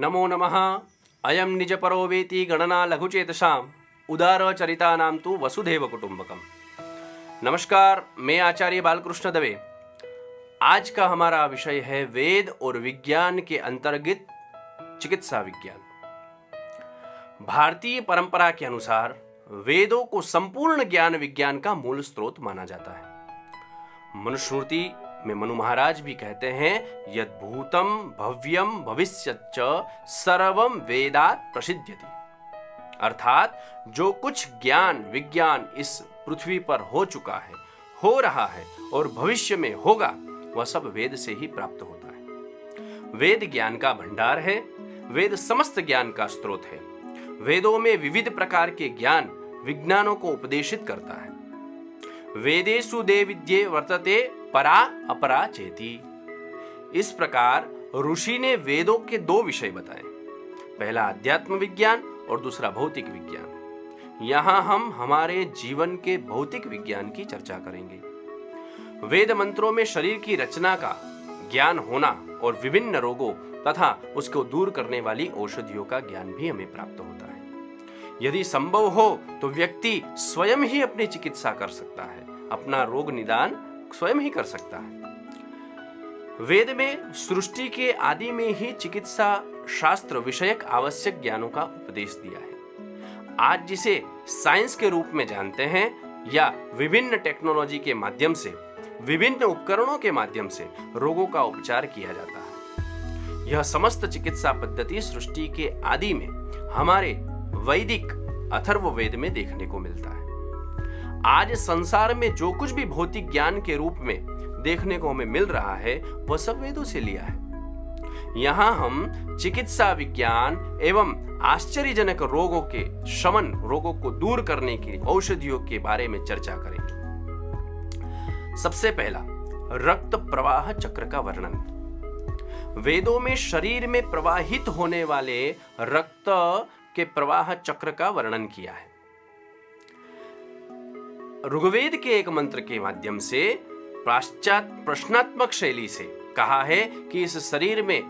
नमो नमः। अयम निज परो वेति गणना लघुचेतसाम उदार चरितानाम तु वसुधैव कुटुंबकम। नमस्कार, मैं आचार्य बालकृष्ण दवे। आज का हमारा विषय है वेद और विज्ञान के अंतर्गत चिकित्सा विज्ञान। भारतीय परंपरा के अनुसार वेदों को संपूर्ण ज्ञान विज्ञान का मूल स्रोत माना जाता है। मनुस्मृति में मनु महाराज भी कहते हैं, यद भूतम भव्यम भविष्यच्च सर्वम वेदात् प्रसिद्ध्यति। अर्थात जो कुछ ज्ञान विज्ञान इस पृथ्वी पर हो चुका है, हो रहा है और भविष्य में होगा, वह सब वेद से ही प्राप्त होता है। वेद ज्ञान का भंडार है। वेद समस्त ज्ञान का स्रोत है। वेदों में विविध प्रकार के ज्ञान विज्ञानों को उपदेशित करता है। वेदेषु देविद्ये वर्तते परा अपरा चेति। इस प्रकार ऋषि ने वेदों के दो विषय बताए, पहला अध्यात्म विज्ञान और दूसरा भौतिक विज्ञान। यहां हम हमारे जीवन के भौतिक विज्ञान की चर्चा करेंगे। वेद मंत्रों में शरीर की रचना का ज्ञान होना और विभिन्न रोगों तथा उसको दूर करने वाली औषधियों का ज्ञान भी हमें प्राप्त होता है। यदि संभव हो तो व्यक्ति स्वयं ही अपनी चिकित्सा कर सकता है, अपना रोग निदान स्वयं ही कर सकता है। वेद में सृष्टि के आदि में ही चिकित्सा शास्त्र विषयक आवश्यक ज्ञानों का उपदेश दिया है। आज जिसे साइंस के रूप में जानते हैं या विभिन्न टेक्नोलॉजी के माध्यम से, विभिन्न उपकरणों के माध्यम से रोगों का उपचार किया जाता है। यह समस्त चिकित्सा पद्धति सृष्टि के आदि में हमारे वैदिक अथर्ववेद में देखने को मिलता है। आज संसार में जो कुछ भी भौतिक ज्ञान के रूप में देखने को हमें मिल रहा है, वह सब वेदों से लिया है। यहाँ हम चिकित्सा विज्ञान एवं आश्चर्यजनक रोगों के शमन, रोगों को दूर करने की औषधियों के बारे में चर्चा करेंगे। सबसे पहला, रक्त प्रवाह चक्र का वर्णन। वेदों में शरीर में प्रवाहित होने वाले रक्त के प्रवाह चक्र का वर्णन किया है। ऋग्वेद के एक मंत्र के माध्यम से प्रश्नात्मक शैली से कहा है कि इस शरीर में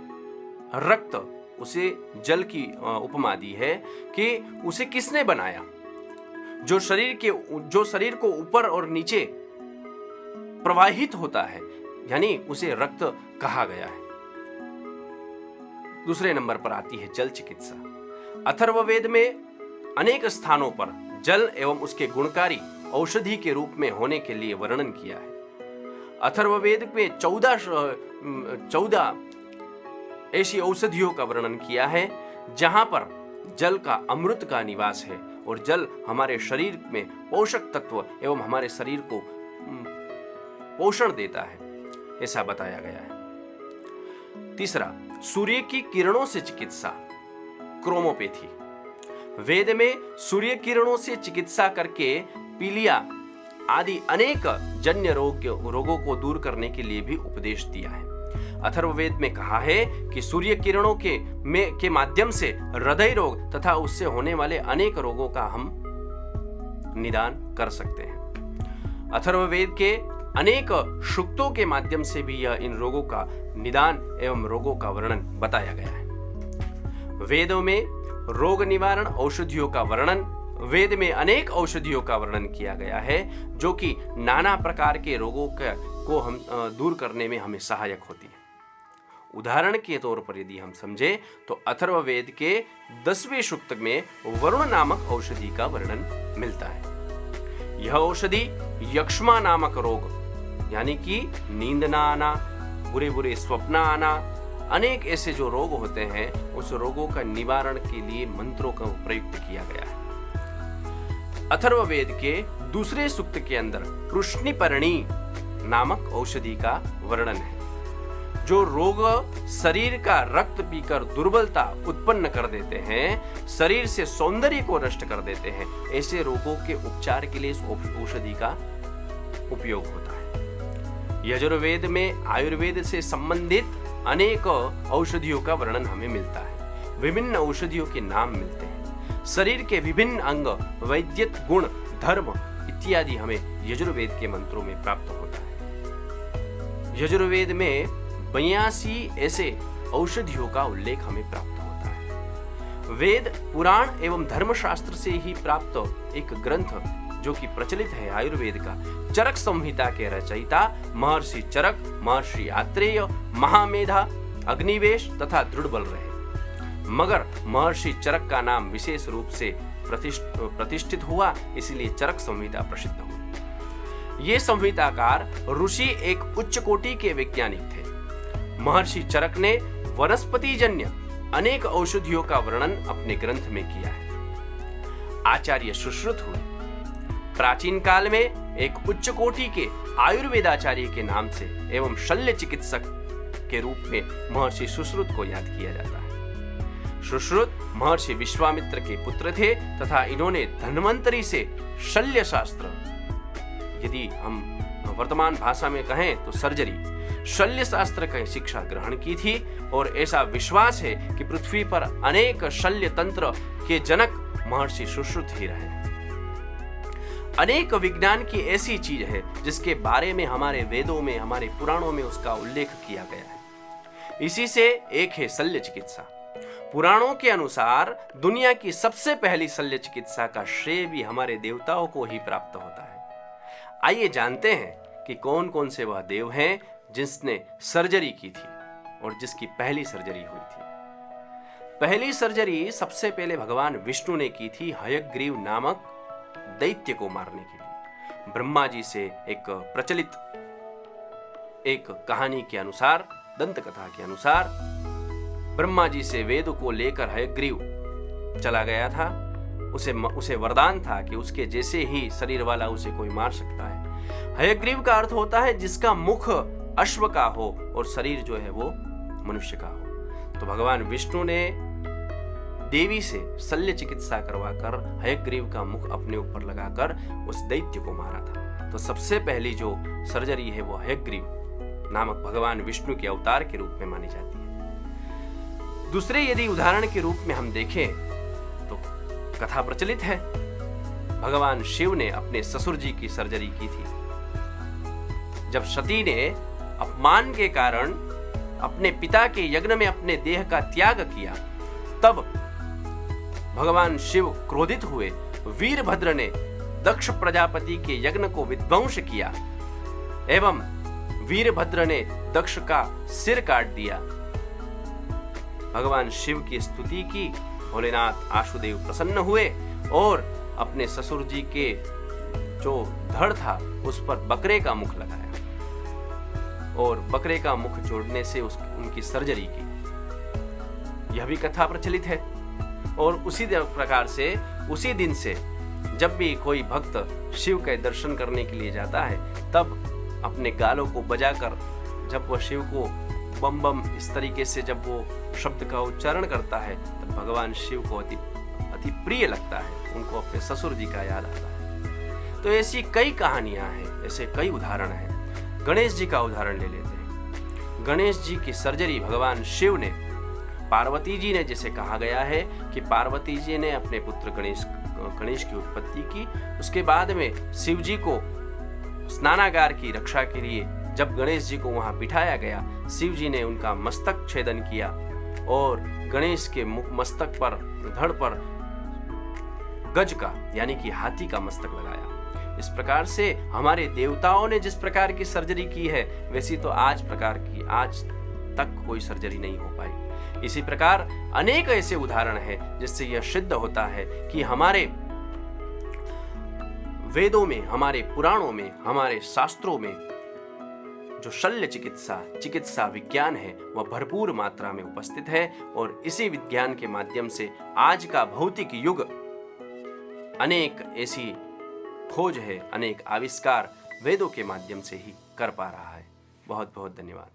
रक्त, उसे जल की उपमा दी है कि उसे किसने बनाया। जो शरीर को ऊपर और नीचे प्रवाहित होता है, यानी उसे रक्त कहा गया है। दूसरे नंबर पर आती है जल चिकित्सा। अथर्ववेद में अनेक स्थानों पर जल एवं उसके गुणकारी औषधि के रूप में होने के लिए वर्णन किया है। अथर्ववेद में 14 ऐसी औषधियों का वर्णन किया है जहां पर जल का अमृत का निवास है और जल हमारे शरीर में पोषक तत्व एवं हमारे शरीर को पोषण देता है, ऐसा बताया गया है। तीसरा, सूर्य की किरणों से चिकित्सा, क्रोमोपैथी। वेद में सूर्य किरणों से चिकित्सा करके पीलिया आदि अनेक जन्य रोगों को दूर करने के लिए भी उपदेश दिया है। अथर्ववेद में कहा है कि सूर्य किरणों के माध्यम से हृदय रोग तथा उससे होने वाले अनेक रोगों का हम निदान कर सकते हैं। अथर्ववेद के अनेक सूक्तों के माध्यम से भी इन रोगों का निदान एवं रोगों का वर्णन बताया गया है। वेदों में रोग निवारण औषधियों का वर्णन, वेद में अनेक औषधियों का वर्णन किया गया है जो कि नाना प्रकार के रोगों को हम दूर करने में हमें सहायक होती है। उदाहरण के तौर पर यदि हम समझे तो अथर्ववेद के 10वें सूक्त में वरुण नामक औषधि का वर्णन मिलता है। यह औषधि यक्ष्मा नामक रोग, यानी कि नींद ना आना, बुरे बुरे स्वप्न आना, अनेक ऐसे जो रोग होते हैं, उस रोगों का निवारण के लिए मंत्रों का प्रयुक्त किया गया है। अथर्ववेद के दूसरे सूक्त के अंदर कृष्णिपर्णी नामक औषधि का वर्णन है। जो रोग शरीर का रक्त पीकर दुर्बलता उत्पन्न कर देते हैं, शरीर से सौंदर्य को नष्ट कर देते हैं, ऐसे रोगों के उपचार के लिए इस औषधि का उपयोग होता है। यजुर्वेद में आयुर्वेद से संबंधित अनेक औषधियों का वर्णन हमें मिलता है। विभिन्न औषधियों के नाम मिलते हैं। शरीर के विभिन्न अंग, वैद्यत गुण, धर्म इत्यादि हमें यजुर्वेद के मंत्रों में प्राप्त होता है। यजुर्वेद में 82 ऐसे औषधियों का उल्लेख हमें प्राप्त होता वेद, पुराण एवं धर्मशास्त्र से ही प्राप्त एक ग्रंथ जो कि प्रचलित है आयुर्वेद का, चरक संहिता के रचयिता महर्षि चरक, महर्षि आत्रेय, महामेधा, अग्निवेश तथा दृढ़बल रहे। मगर महर्षि चरक का नाम विशेष रूप से प्रतिष्ठित हुआ, इसलिए चरक संहिता प्रसिद्ध हुई। ये संहिताकार ऋषि एक उच्च कोटि के वैज्ञानिक थे। महर्षि चरक ने वनस्पति जन्य अनेक औषधियों का वर्णन अपने ग्रंथ में किया है। आचार्य सुश्रुत हुए। प्राचीन काल में एक उच्च कोटि के आयुर्वेदाचार्य के नाम से एवं शल्य चिकित्सक के रूप में महर्षि सुश्रुत को याद किया जाता है। सुश्रुत महर्षि विश्वामित्र के पुत्र थे तथा इन्होंने धन्वंतरि से शल्य शास्त्र, यदि हम वर्तमान भाषा में कहें तो सर्जरी, शल्य शास्त्र की शिक्षा ग्रहण की थी और ऐसा विश्वास है कि पृथ्वी पर अनेक शल्य तंत्र के जनक महर्षि सुश्रुत ही रहे। अनेक विज्ञान की ऐसी चीज है जिसके बारे में हमारे वेदों में, हमारे पुराणों में उसका उल्लेख किया गया है। इसी से एक है शल्य चिकित्सा। पुराणों के अनुसार दुनिया की सबसे पहली शल्य चिकित्सा का श्रेय भी हमारे देवताओं को ही प्राप्त होता है। आइए जानते हैं कि कौन कौन से वह देव हैं जिसने सर्जरी की थी और जिसकी पहली सर्जरी हुई थी। पहली सर्जरी सबसे पहले भगवान विष्णु ने की थी हयग्रीव नामक दैत्य को मारने के लिए। ब्रह्मा जी से एक प्रचलित एक कहानी के अनुसार, दंत कथा के अनुसार, ब्रह्मा जी से वेद को लेकर हयग्रीव चला गया था। उसे वरदान था कि उसके जैसे ही शरीर वाला उसे कोई मार सकता है। हयग्रीव का अर्थ होता है जिसका मुख अश्व का हो और शरीर जो है वो मनुष्य का हो। तो भगवान विष्णु ने देवी से शल्य चिकित्सा करवाकर हयग्रीव का मुख अपने ऊपर लगाकर उस दैत्य को मारा था। तो सबसे पहली जो सर्जरी है वो हयग्रीव नामक भगवान विष्णु के अवतार के रूप में मानी जाती है। दूसरे यदि उदाहरण के रूप में हम देखें तो कथा प्रचलित है, भगवान शिव ने अपने ससुर जी की सर्जरी की थी। जब सती ने अपमान के कारण अपने पिता के यज्ञ में अपने देह का त्याग किया, तब भगवान शिव क्रोधित हुए। वीरभद्र ने दक्ष प्रजापति के यज्ञ को विध्वंस किया एवं वीरभद्र ने दक्ष का सिर काट दिया। भगवान शिव की स्तुति की, भोलेनाथ आशुदेव प्रसन्न हुए और अपने ससुर जी के जो धड़ था उस पर बकरे का मुख लगाया और बकरे का मुख जोड़ने से उनकी सर्जरी की। यह भी कथा प्रचलित है। और उसी प्रकार से उसी दिन से जब भी कोई भक्त शिव के दर्शन करने के लिए जाता है, तब अपने गालों को बजाकर जब वह शिव को बम बम इस तरीके से जब वो शब्द का उच्चारण करता है, तब भगवान शिव को अति प्रिय लगता है, उनको अपने ससुर जी का याद आता है। तो ऐसी कई कहानियां हैं, ऐसे कई उदाहरण हैं। गणेश जी का उदाहरण ले लेते हैं। गणेश जी की सर्जरी भगवान शिव ने, पार्वती जी ने, जैसे कहा गया है कि पार्वती जी ने अपने पुत्र गणेश की उत्पत्ति की। उसके बाद में शिव जी को स्नानागार की रक्षा के लिए जब गणेश जी को वहां बिठाया गया, शिव जी ने उनका मस्तक छेदन किया और गणेश के मस्तक पर, धड़ पर गज का यानी कि हाथी का मस्तक लगाया। इस प्रकार से हमारे देवताओं ने जिस प्रकार की सर्जरी की है, वैसी तो आज तक कोई सर्जरी नहीं हो पाई। इसी प्रकार अनेक ऐसे उदाहरण हैं जिससे यह सिद्ध होता है कि हमारे वेदों में, हमारे पुराणों में, हमारे शास्त्रों में जो शल्य चिकित्सा विज्ञान है वह भरपूर मात्रा में उपस्थित है। और इसी विज्ञान के माध्यम से आज का भौतिक युग अनेक ऐसी खोज है, अनेक आविष्कार वेदों के माध्यम से ही कर पा रहा है। बहुत बहुत धन्यवाद।